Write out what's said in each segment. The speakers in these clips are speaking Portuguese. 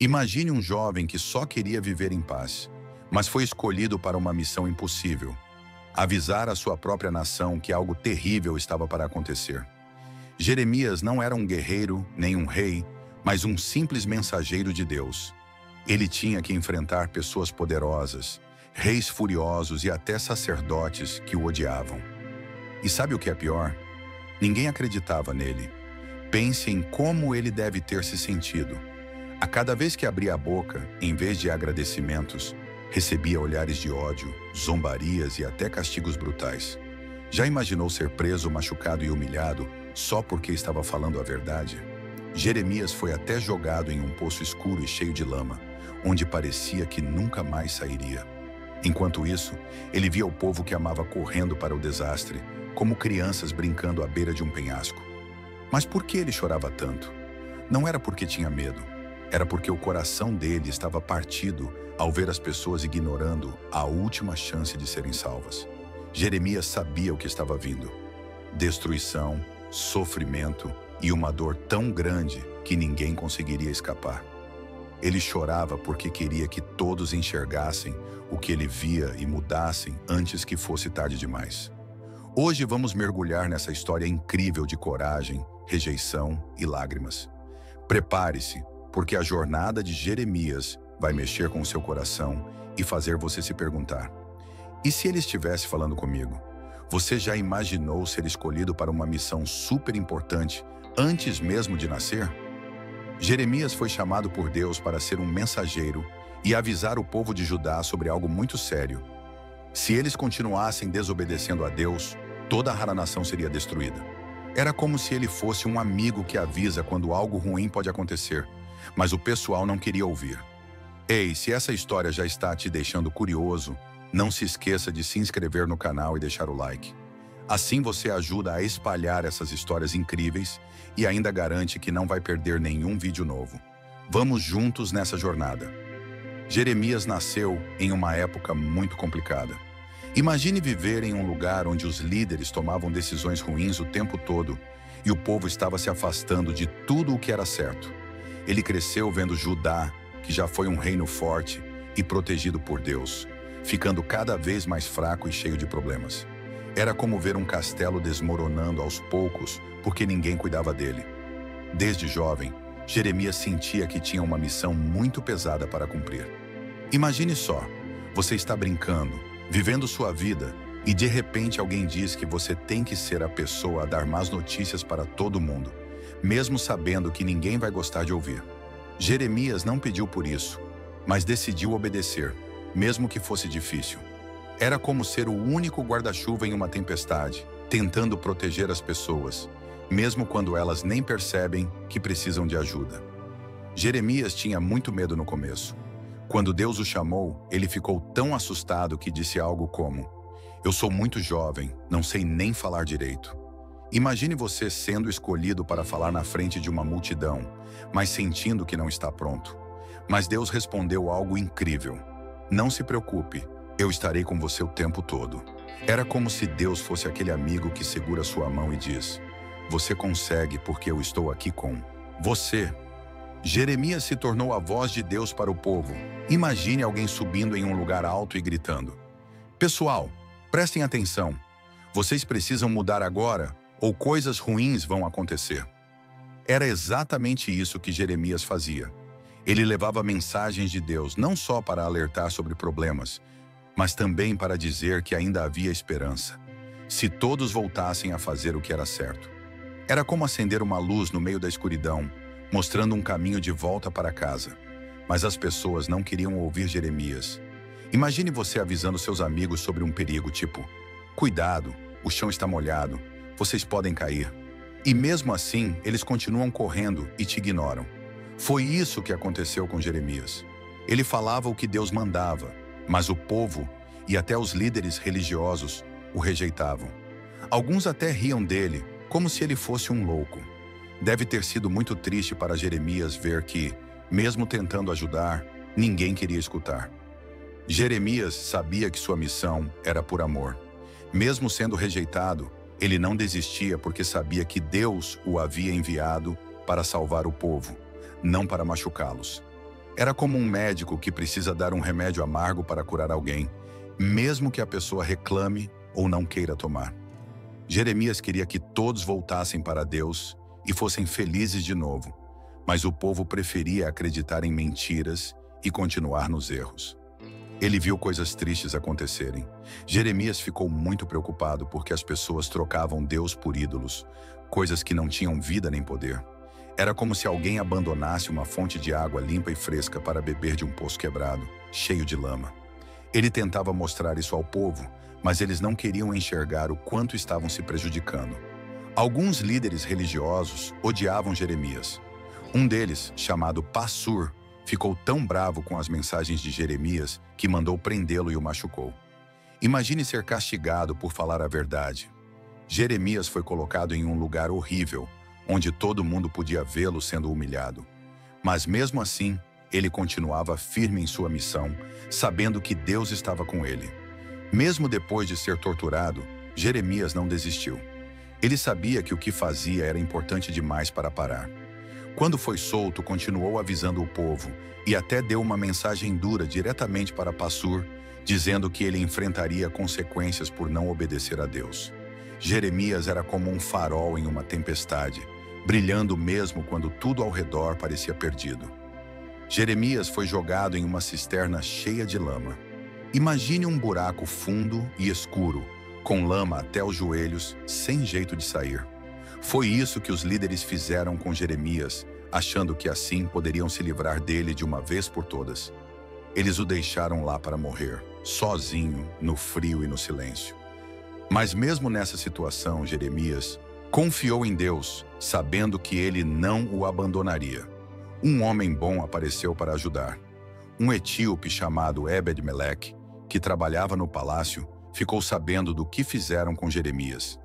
Imagine um jovem que só queria viver em paz, mas foi escolhido para uma missão impossível: avisar a sua própria nação que algo terrível estava para acontecer. Jeremias não era um guerreiro nem um rei, mas um simples mensageiro de Deus. Ele tinha que enfrentar pessoas poderosas, reis furiosos e até sacerdotes que o odiavam. E sabe o que é pior? Ninguém acreditava nele. Pense em como ele deve ter se sentido. A cada vez que abria a boca, em vez de agradecimentos, recebia olhares de ódio, zombarias e até castigos brutais. Já imaginou ser preso, machucado e humilhado só porque estava falando a verdade? Jeremias foi até jogado em um poço escuro e cheio de lama, onde parecia que nunca mais sairia. Enquanto isso, ele via o povo que amava correndo para o desastre, como crianças brincando à beira de um penhasco. Mas por que ele chorava tanto? Não era porque tinha medo. Era porque o coração dele estava partido ao ver as pessoas ignorando a última chance de serem salvas. Jeremias sabia o que estava vindo: destruição, sofrimento e uma dor tão grande que ninguém conseguiria escapar. Ele chorava porque queria que todos enxergassem o que ele via e mudassem antes que fosse tarde demais. Hoje vamos mergulhar nessa história incrível de coragem, rejeição e lágrimas. Prepare-se, porque a jornada de Jeremias vai mexer com o seu coração e fazer você se perguntar: e se ele estivesse falando comigo? Você já imaginou ser escolhido para uma missão super importante antes mesmo de nascer? Jeremias foi chamado por Deus para ser um mensageiro e avisar o povo de Judá sobre algo muito sério. Se eles continuassem desobedecendo a Deus, toda a nação seria destruída. Era como se ele fosse um amigo que avisa quando algo ruim pode acontecer, mas o pessoal não queria ouvir. Ei, se essa história já está te deixando curioso, não se esqueça de se inscrever no canal e deixar o like. Assim você ajuda a espalhar essas histórias incríveis e ainda garante que não vai perder nenhum vídeo novo. Vamos juntos nessa jornada. Jeremias nasceu em uma época muito complicada. Imagine viver em um lugar onde os líderes tomavam decisões ruins o tempo todo e o povo estava se afastando de tudo o que era certo. Ele cresceu vendo Judá, que já foi um reino forte e protegido por Deus, ficando cada vez mais fraco e cheio de problemas. Era como ver um castelo desmoronando aos poucos porque ninguém cuidava dele. Desde jovem, Jeremias sentia que tinha uma missão muito pesada para cumprir. Imagine só, você está brincando, vivendo sua vida, e de repente alguém diz que você tem que ser a pessoa a dar más notícias para todo mundo, mesmo sabendo que ninguém vai gostar de ouvir. Jeremias não pediu por isso, mas decidiu obedecer, mesmo que fosse difícil. Era como ser o único guarda-chuva em uma tempestade, tentando proteger as pessoas, mesmo quando elas nem percebem que precisam de ajuda. Jeremias tinha muito medo no começo. Quando Deus o chamou, ele ficou tão assustado que disse algo como: "Eu sou muito jovem, não sei nem falar direito." Imagine você sendo escolhido para falar na frente de uma multidão, mas sentindo que não está pronto. Mas Deus respondeu algo incrível: "Não se preocupe, eu estarei com você o tempo todo." Era como se Deus fosse aquele amigo que segura sua mão e diz: "Você consegue porque eu estou aqui com você." Jeremias se tornou a voz de Deus para o povo. Imagine alguém subindo em um lugar alto e gritando: "Pessoal, prestem atenção. Vocês precisam mudar agora, ou coisas ruins vão acontecer." Era exatamente isso que Jeremias fazia. Ele levava mensagens de Deus não só para alertar sobre problemas, mas também para dizer que ainda havia esperança, se todos voltassem a fazer o que era certo. Era como acender uma luz no meio da escuridão, mostrando um caminho de volta para casa. Mas as pessoas não queriam ouvir Jeremias. Imagine você avisando seus amigos sobre um perigo, tipo: "Cuidado, o chão está molhado, vocês podem cair." E mesmo assim, eles continuam correndo e te ignoram. Foi isso que aconteceu com Jeremias. Ele falava o que Deus mandava, mas o povo e até os líderes religiosos o rejeitavam. Alguns até riam dele, como se ele fosse um louco. Deve ter sido muito triste para Jeremias ver que, mesmo tentando ajudar, ninguém queria escutar. Jeremias sabia que sua missão era por amor. Mesmo sendo rejeitado, ele não desistia porque sabia que Deus o havia enviado para salvar o povo, não para machucá-los. Era como um médico que precisa dar um remédio amargo para curar alguém, mesmo que a pessoa reclame ou não queira tomar. Jeremias queria que todos voltassem para Deus e fossem felizes de novo, mas o povo preferia acreditar em mentiras e continuar nos erros. Ele viu coisas tristes acontecerem. Jeremias ficou muito preocupado porque as pessoas trocavam Deus por ídolos, coisas que não tinham vida nem poder. Era como se alguém abandonasse uma fonte de água limpa e fresca para beber de um poço quebrado, cheio de lama. Ele tentava mostrar isso ao povo, mas eles não queriam enxergar o quanto estavam se prejudicando. Alguns líderes religiosos odiavam Jeremias. Um deles, chamado Passur, ficou tão bravo com as mensagens de Jeremias que mandou prendê-lo e o machucou. Imagine ser castigado por falar a verdade. Jeremias foi colocado em um lugar horrível, onde todo mundo podia vê-lo sendo humilhado. Mas mesmo assim, ele continuava firme em sua missão, sabendo que Deus estava com ele. Mesmo depois de ser torturado, Jeremias não desistiu. Ele sabia que o que fazia era importante demais para parar. Quando foi solto, continuou avisando o povo e até deu uma mensagem dura diretamente para Passur, dizendo que ele enfrentaria consequências por não obedecer a Deus. Jeremias era como um farol em uma tempestade, brilhando mesmo quando tudo ao redor parecia perdido. Jeremias foi jogado em uma cisterna cheia de lama. Imagine um buraco fundo e escuro, com lama até os joelhos, sem jeito de sair. Foi isso que os líderes fizeram com Jeremias, achando que assim poderiam se livrar dele de uma vez por todas. Eles o deixaram lá para morrer, sozinho, no frio e no silêncio. Mas mesmo nessa situação, Jeremias confiou em Deus, sabendo que ele não o abandonaria. Um homem bom apareceu para ajudar. Um etíope chamado Ebed-Meleque, que trabalhava no palácio, ficou sabendo do que fizeram com Jeremias.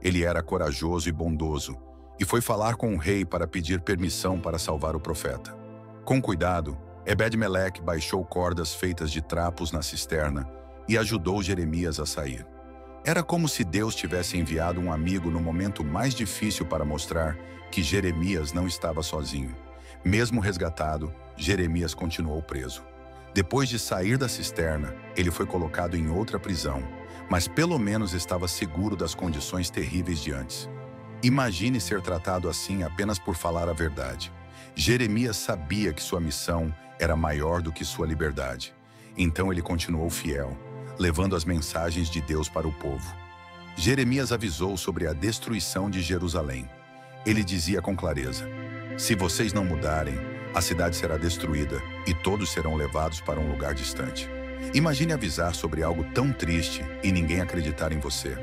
Ele era corajoso e bondoso, e foi falar com o rei para pedir permissão para salvar o profeta. Com cuidado, Ebed-Meleque baixou cordas feitas de trapos na cisterna e ajudou Jeremias a sair. Era como se Deus tivesse enviado um amigo no momento mais difícil para mostrar que Jeremias não estava sozinho. Mesmo resgatado, Jeremias continuou preso. Depois de sair da cisterna, ele foi colocado em outra prisão, mas pelo menos estava seguro das condições terríveis de antes. Imagine ser tratado assim apenas por falar a verdade. Jeremias sabia que sua missão era maior do que sua liberdade. Então ele continuou fiel, levando as mensagens de Deus para o povo. Jeremias avisou sobre a destruição de Jerusalém. Ele dizia com clareza: "Se vocês não mudarem, a cidade será destruída e todos serão levados para um lugar distante." Imagine avisar sobre algo tão triste e ninguém acreditar em você.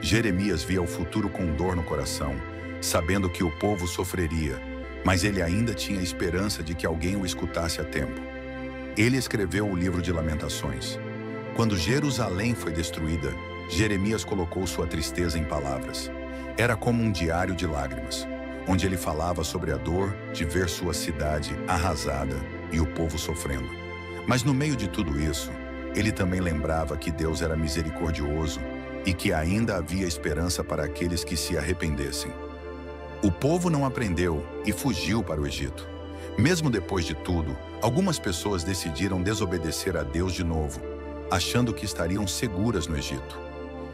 Jeremias via o futuro com dor no coração, sabendo que o povo sofreria, mas ele ainda tinha esperança de que alguém o escutasse a tempo. Ele escreveu o livro de Lamentações. Quando Jerusalém foi destruída, Jeremias colocou sua tristeza em palavras. Era como um diário de lágrimas, onde ele falava sobre a dor de ver sua cidade arrasada e o povo sofrendo. Mas no meio de tudo isso, ele também lembrava que Deus era misericordioso e que ainda havia esperança para aqueles que se arrependessem. O povo não aprendeu e fugiu para o Egito. Mesmo depois de tudo, algumas pessoas decidiram desobedecer a Deus de novo, achando que estariam seguras no Egito.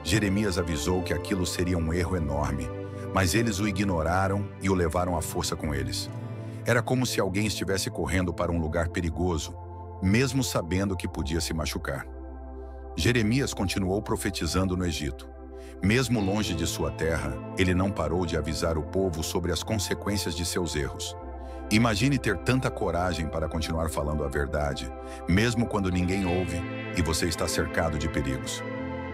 Jeremias avisou que aquilo seria um erro enorme, mas eles o ignoraram e o levaram à força com eles. Era como se alguém estivesse correndo para um lugar perigoso, mesmo sabendo que podia se machucar. Jeremias continuou profetizando no Egito. Mesmo longe de sua terra, ele não parou de avisar o povo sobre as consequências de seus erros. Imagine ter tanta coragem para continuar falando a verdade, mesmo quando ninguém ouve e você está cercado de perigos.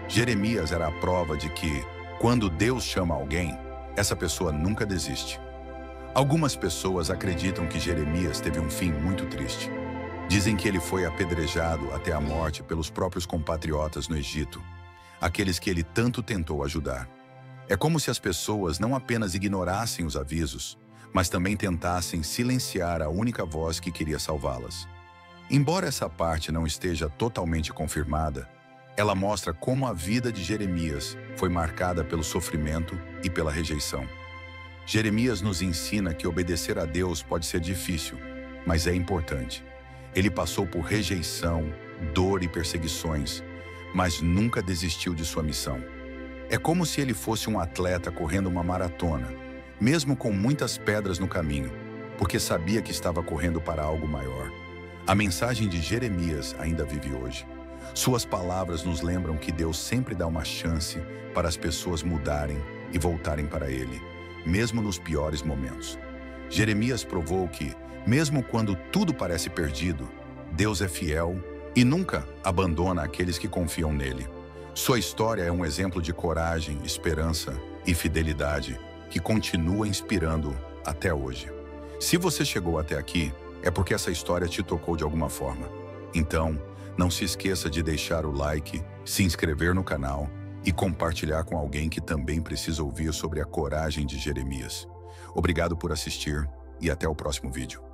Jeremias era a prova de que, quando Deus chama alguém, essa pessoa nunca desiste. Algumas pessoas acreditam que Jeremias teve um fim muito triste. Dizem que ele foi apedrejado até a morte pelos próprios compatriotas no Egito, aqueles que ele tanto tentou ajudar. É como se as pessoas não apenas ignorassem os avisos, mas também tentassem silenciar a única voz que queria salvá-las. Embora essa parte não esteja totalmente confirmada, ela mostra como a vida de Jeremias foi marcada pelo sofrimento e pela rejeição. Jeremias nos ensina que obedecer a Deus pode ser difícil, mas é importante. Ele passou por rejeição, dor e perseguições, mas nunca desistiu de sua missão. É como se ele fosse um atleta correndo uma maratona, mesmo com muitas pedras no caminho, porque sabia que estava correndo para algo maior. A mensagem de Jeremias ainda vive hoje. Suas palavras nos lembram que Deus sempre dá uma chance para as pessoas mudarem e voltarem para Ele, mesmo nos piores momentos. Jeremias provou que, mesmo quando tudo parece perdido, Deus é fiel e nunca abandona aqueles que confiam nele. Sua história é um exemplo de coragem, esperança e fidelidade que continua inspirando até hoje. Se você chegou até aqui, é porque essa história te tocou de alguma forma. Então, não se esqueça de deixar o like, se inscrever no canal e compartilhar com alguém que também precisa ouvir sobre a coragem de Jeremias. Obrigado por assistir e até o próximo vídeo.